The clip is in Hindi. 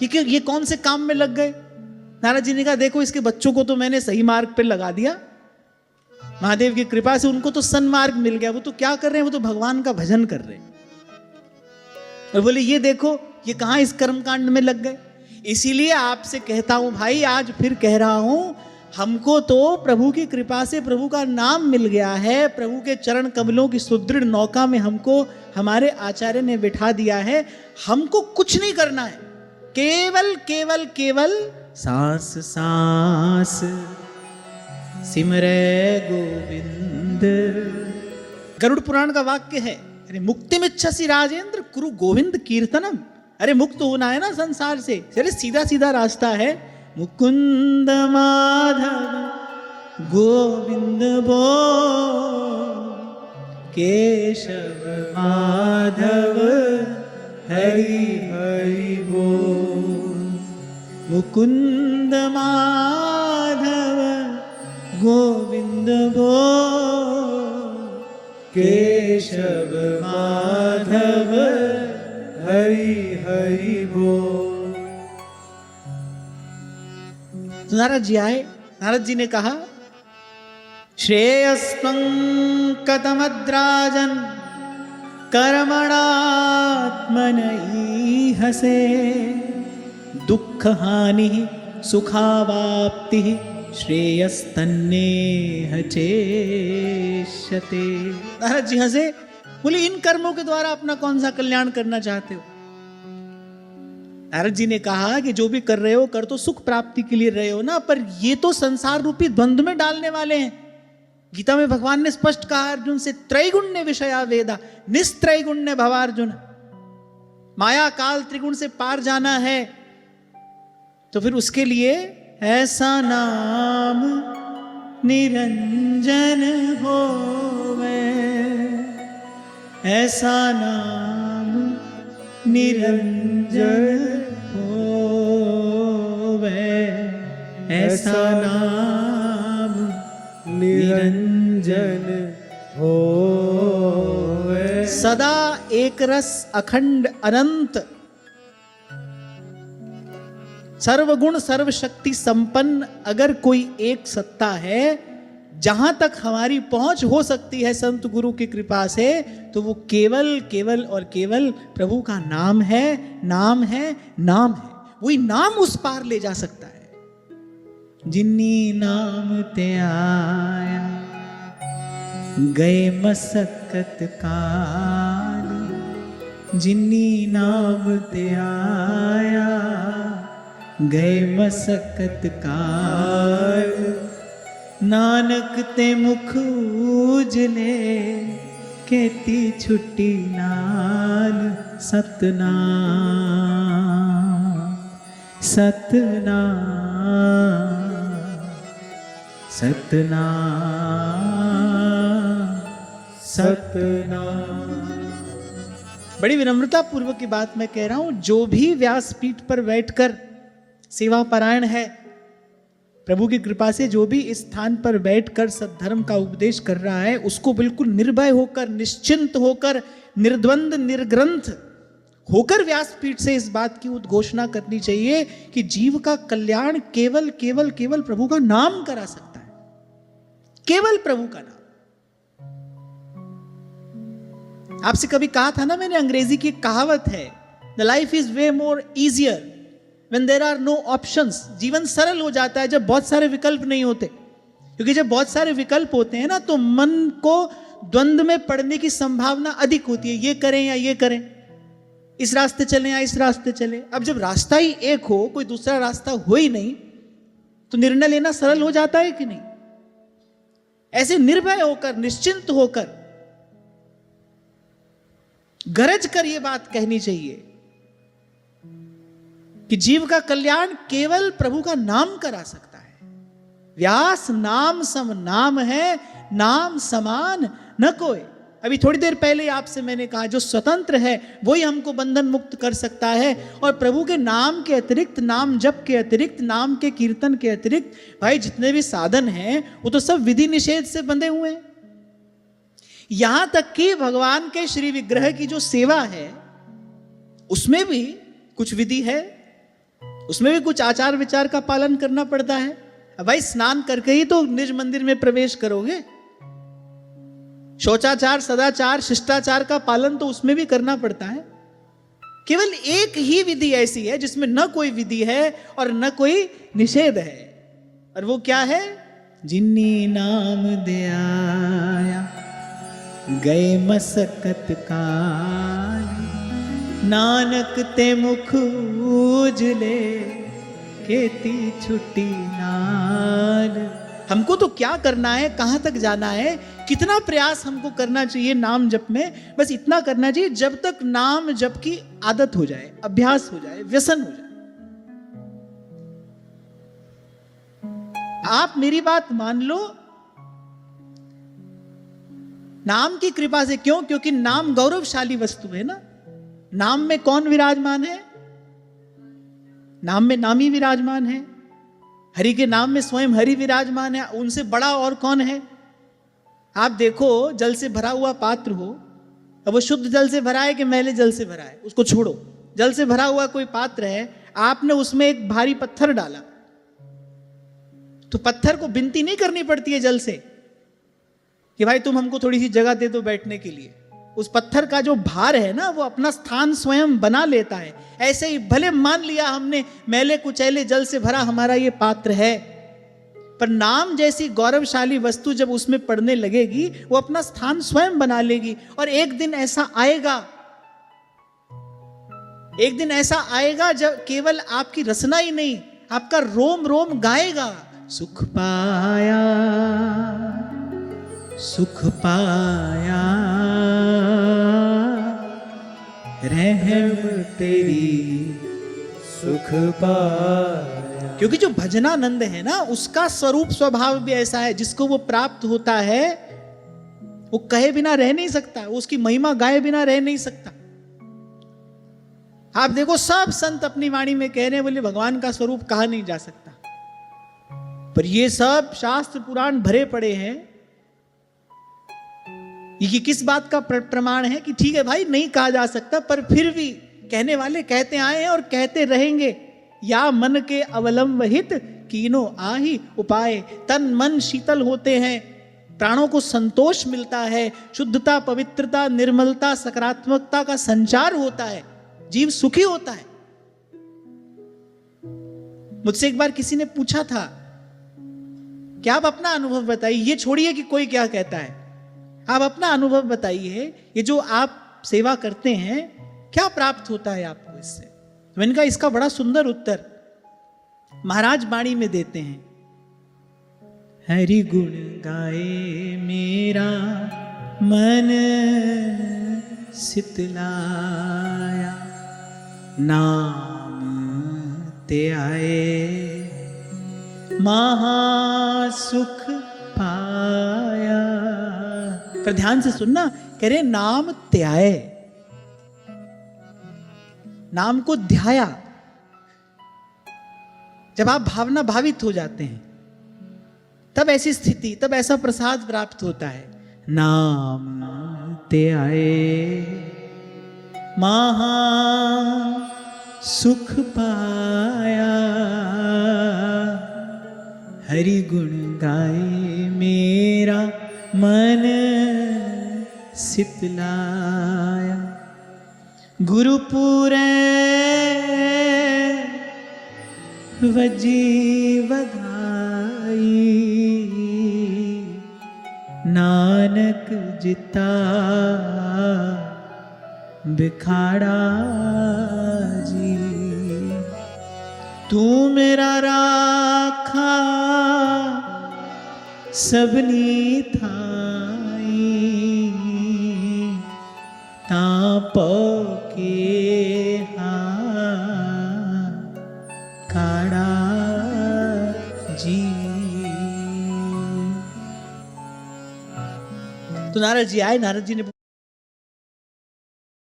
ये कौन से काम में लग गए? नारद जी ने कहा देखो इसके बच्चों को तो मैंने सही मार्ग पर लगा दिया, महादेव की कृपा से उनको तो सन्मार्ग मिल गया। वो तो क्या कर रहे हैं, वो तो भगवान का भजन कर रहे हैं। और बोले ये देखो ये कहां इस कर्मकांड में लग गए। इसीलिए आपसे कहता हूं भाई, आज फिर कह रहा हूं, हमको तो प्रभु की कृपा से प्रभु का नाम मिल गया है। प्रभु के चरण कमलों की सुदृढ़ नौका में हमको हमारे आचार्य ने बिठा दिया है। हमको कुछ नहीं करना है, केवल केवल केवल सांस सांस सिमरे गोविंद। गरुड़ पुराण का वाक्य है, अरे मुक्तिमिच्छसि राजेंद्र कुरु गोविंद कीर्तनम। अरे मुक्त होना है ना संसार से, चले सीधा सीधा रास्ता है, मुकुंद माधव गोविंद बो, केशव माधव हरि हरि बो। मुकुंद माधव गोविंद बो, केशव माधव हरि हरि बो। तो नारद जी आए, नारद जी ने कहा श्रेयस्त्वं कथमद्राजन् कर्मणात्मनैहसे, दुःख हानि सुखावाप्ति श्रेयस्तन्नेह चेष्यते। नारद जी हंसे, बोले इन कर्मों के द्वारा अपना कौन सा कल्याण करना चाहते हो? नारद जी ने कहा कि जो भी कर रहे हो कर तो सुख प्राप्ति के लिए रहे हो ना, पर ये तो संसार रूपी द्वंद्व में डालने वाले हैं। गीता में भगवान ने स्पष्ट कहा अर्जुन से, त्रैगुण्य विषया वेदा निस्त्रैगुण्य भवार्जुन। माया काल त्रिगुण से पार जाना है तो फिर उसके लिए ऐसा नाम निरंजन होवे, ऐसा नाम निरंजन होवे, ऐसा नाम निरंजन होवे। सदा एक रस अखंड अनंत, सर्वगुण सर्वशक्ति संपन्न अगर कोई एक सत्ता है जहां तक हमारी पहुंच हो सकती है संत गुरु की कृपा से, तो वो केवल केवल और केवल प्रभु का नाम है, नाम है, नाम है। वही नाम उस पार ले जा सकता है। जिन्नी नाम ते आया गए मसक्कत काल, जिन्नी नाम ते आया गए मसक्कत काल, नानक ते मुख उजले कहती छुट्टी नाल, सतनाम सतनाम सतनाम सतनाम। बड़ी विनम्रता पूर्वक की बात मैं कह रहा हूं, जो भी व्यासपीठ पर बैठकर सेवा परायण है, प्रभु की कृपा से जो भी इस स्थान पर बैठकर सद्धर्म का उपदेश कर रहा है, उसको बिल्कुल निर्भय होकर, निश्चिंत होकर, निर्द्वंद निर्ग्रंथ होकर व्यासपीठ से इस बात की उद्घोषणा करनी चाहिए कि जीव का कल्याण केवल केवल केवल प्रभु का नाम करा सकता है, केवल प्रभु का नाम। आपसे कभी कहा था ना मैंने, अंग्रेजी की एक कहावत है, the life is way more easier when there are no options। जीवन सरल हो जाता है जब बहुत सारे विकल्प नहीं होते, क्योंकि जब बहुत सारे विकल्प होते हैं ना तो मन को द्वंद्व में पड़ने की संभावना अधिक होती है, ये करें या ये करें, इस रास्ते चलें या इस रास्ते चलें। अब जब रास्ता ही एक हो, कोई दूसरा रास्ता हो ही नहीं, तो निर्णय लेना सरल हो जाता है कि नहीं? ऐसे निर्भय होकर, निश्चिंत होकर, गरज कर ये बात कहनी चाहिए कि जीव का कल्याण केवल प्रभु का नाम करा सकता है। व्यास नाम सम नाम है, नाम समान न कोई। अभी थोड़ी देर पहले आपसे मैंने कहा, जो स्वतंत्र है वही हमको बंधन मुक्त कर सकता है। और प्रभु के नाम के अतिरिक्त, नाम जप के अतिरिक्त, नाम के कीर्तन के अतिरिक्त भाई जितने भी साधन हैं वो तो सब विधि निषेध से बंधे हुए हैं। यहां तक कि भगवान के श्री विग्रह की जो सेवा है उसमें भी कुछ विधि है, उसमें भी कुछ आचार विचार का पालन करना पड़ता है। अब भाई स्नान करके ही तो निज मंदिर में प्रवेश करोगे, शौचाचार, सदाचार, शिष्टाचार का पालन तो उसमें भी करना पड़ता है। केवल एक ही विधि ऐसी है जिसमें न कोई विधि है और न कोई निषेध है, और वो क्या है? जिन्नी नाम दे आया गए मसकत काल, नानक ते मुख उजले खेती छुट्टी नाल। हमको तो क्या करना है, कहां तक जाना है, कितना प्रयास हमको करना चाहिए नाम जप में? बस इतना करना चाहिए जब तक नाम जप की आदत हो जाए, अभ्यास हो जाए, व्यसन हो जाए। आप मेरी बात मान लो, नाम की कृपा से। क्यों? क्योंकि नाम गौरवशाली वस्तु है ना। नाम में कौन विराजमान है? नाम में नामी विराजमान है। हरि के नाम में स्वयं हरि विराजमान है। उनसे बड़ा और कौन है? आप देखो, जल से भरा हुआ पात्र हो, अब वो शुद्ध जल से भरा है कि मैले जल से भरा है, उसको छोड़ो। जल से भरा हुआ कोई पात्र है, आपने उसमें एक भारी पत्थर डाला, तो पत्थर को विनती नहीं करनी पड़ती है जल से कि भाई तुम हमको थोड़ी सी जगह दे दो बैठने के लिए। उस पत्थर का जो भार है ना, वो अपना स्थान स्वयं बना लेता है। ऐसे ही भले मान लिया हमने मैले कुचैले जल से भरा हमारा ये पात्र है, पर नाम जैसी गौरवशाली वस्तु जब उसमें पड़ने लगेगी, वो अपना स्थान स्वयं बना लेगी। और एक दिन ऐसा आएगा, एक दिन ऐसा आएगा जब केवल आपकी रसना ही नहीं, आपका रोम रोम गाएगा, सुख पाया सुख पाया रहम तेरी सुख पाया। क्योंकि जो भजनानंद है ना, उसका स्वरूप स्वभाव भी ऐसा है, जिसको वो प्राप्त होता है वो कहे बिना रह नहीं सकता, वो उसकी महिमा गाए बिना रह नहीं सकता। आप देखो, सब संत अपनी वाणी में कह रहे हैं, बोले भगवान का स्वरूप कहा नहीं जा सकता, पर ये सब शास्त्र पुराण भरे पड़े हैं। ये किस बात का प्रमाण है कि ठीक है भाई, नहीं कहा जा सकता, पर फिर भी कहने वाले कहते आए हैं और कहते रहेंगे। या मन के अवलंबित कीनो आही उपाय, तन मन शीतल होते हैं, प्राणों को संतोष मिलता है, शुद्धता, पवित्रता, निर्मलता, सकारात्मकता का संचार होता है, जीव सुखी होता है। मुझसे एक बार किसी ने पूछा था कि आप अपना अनुभव बताइए, ये छोड़िए कि कोई क्या कहता है, आप अपना अनुभव बताइए, ये जो आप सेवा करते हैं क्या प्राप्त होता है आपको इससे? तो मैंने कहा इसका बड़ा सुंदर उत्तर महाराज वाणी में देते हैं। हरि गुण गाए मेरा मन सितलाया, नाम ते आए महासुख पाया। पर ध्यान से सुनना, कह रहे नाम त्याए, नाम को ध्याया। जब आप भावना भावित हो जाते हैं, तब ऐसी स्थिति, तब ऐसा प्रसाद प्राप्त होता है। नाम ते आए महा सुख पाया, हरि गुण गाए मेरा मन सितलाया। गुरुपुरे वजी बधाई, नानक जिता बिखाड़ा जी। तू मेरा राखा सबनी थाई, तापो के काड़ा जी। तो नारद जी आए, नारद जी ने